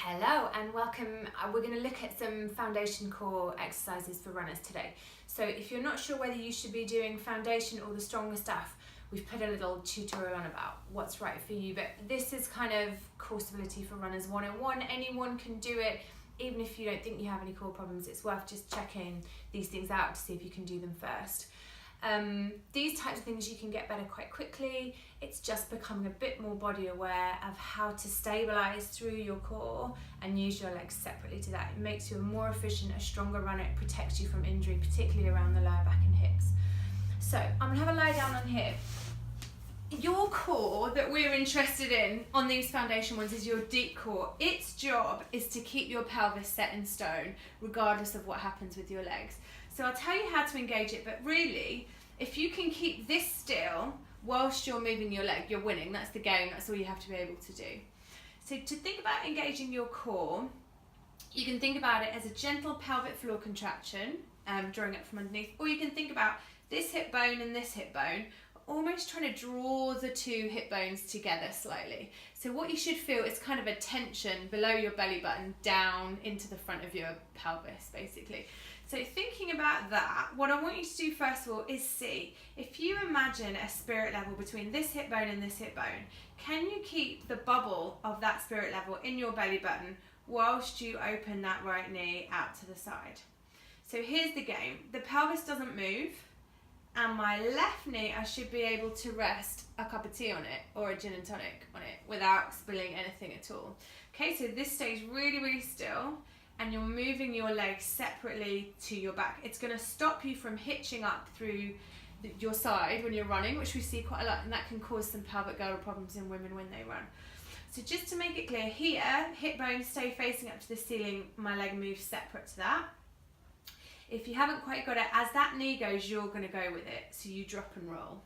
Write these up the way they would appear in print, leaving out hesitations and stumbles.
Hello and welcome. We're going to look at some foundation core exercises for runners today. So if you're not sure whether you should be doing foundation or the stronger stuff, we've put a little tutorial on about what's right for you. But this is kind of core stability for runners 101. Anyone can do it, even if you don't think you have any core problems. It's worth just checking these things out to see if you can do them first. These types of things you can get better quite quickly. It's just becoming a bit more body aware of how to stabilize through your core and use your legs separately to that. It makes you a more efficient, a stronger runner. It protects you from injury, particularly around the lower back and hips. So I'm gonna have a lie down on here. Your core that we're interested in on these foundation ones is your deep core. Its job is to keep your pelvis set in stone regardless of what happens with your legs. So I'll tell you how to engage it, but really, if you can keep this still whilst you're moving your leg, you're winning. That's the game, that's all you have to be able to do. So to think about engaging your core, you can think about it as a gentle pelvic floor contraction, drawing it from underneath, or you can think about this hip bone and this hip bone, almost trying to draw the two hip bones together slightly. So what you should feel is kind of a tension below your belly button down into the front of your pelvis, basically. So thinking about that, what I want you to do first of all is see, if you imagine a spirit level between this hip bone and this hip bone, can you keep the bubble of that spirit level in your belly button whilst you open that right knee out to the side? So here's the game. The pelvis doesn't move, and my left knee, I should be able to rest a cup of tea on it or a gin and tonic on it without spilling anything at all. Okay, so this stays really, really still, and you're moving your legs separately to your back. It's gonna stop you from hitching up through your side when you're running, which we see quite a lot, and that can cause some pelvic girdle problems in women when they run. So just to make it clear, here, hip bones stay facing up to the ceiling, my leg moves separate to that. If you haven't quite got it, as that knee goes, you're gonna go with it, so you drop and roll.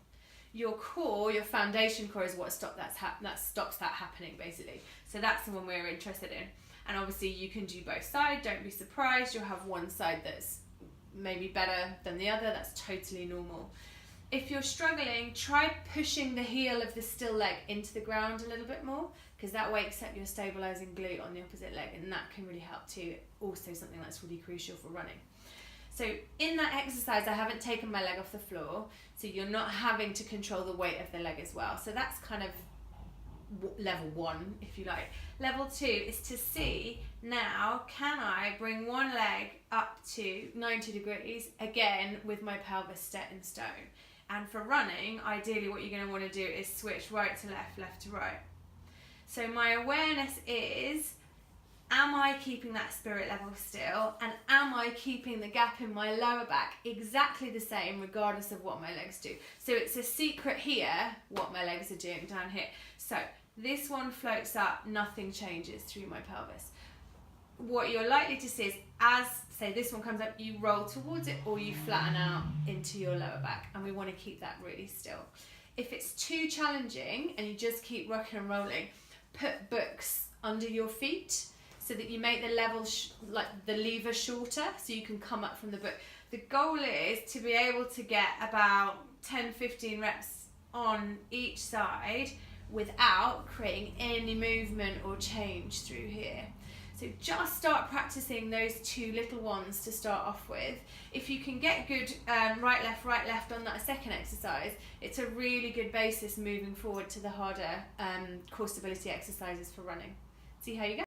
Your core, your foundation core, is what stops that happening, basically. So that's the one we're interested in. And obviously you can do both sides, don't be surprised, you'll have one side that's maybe better than the other, that's totally normal. If you're struggling, try pushing the heel of the still leg into the ground a little bit more, because that wakes up your stabilizing glute on the opposite leg, and that can really help too. Also something that's really crucial for running. So in that exercise, I haven't taken my leg off the floor, so you're not having to control the weight of the leg as well. So that's kind of level one, if you like. Level two is to see, now can I bring one leg up to 90 degrees again with my pelvis set in stone. And for running, ideally what you're going to want to do is switch right to left, left to right. So my awareness is, am I keeping that spirit level still, and am I keeping the gap in my lower back exactly the same regardless of what my legs do? So it's a secret here what my legs are doing down here. So this one floats up, nothing changes through my pelvis. What you're likely to see is, as say this one comes up, you roll towards it or you flatten out into your lower back, and we want to keep that really still. If it's too challenging and you just keep rocking and rolling, put books under your feet so that you make the level, like the lever shorter, so you can come up from the book. The goal is to be able to get about 10-15 reps on each side without creating any movement or change through here. So just start practicing those two little ones to start off with. If you can get good right, left on that second exercise, it's a really good basis moving forward to the harder core stability exercises for running. See how you go.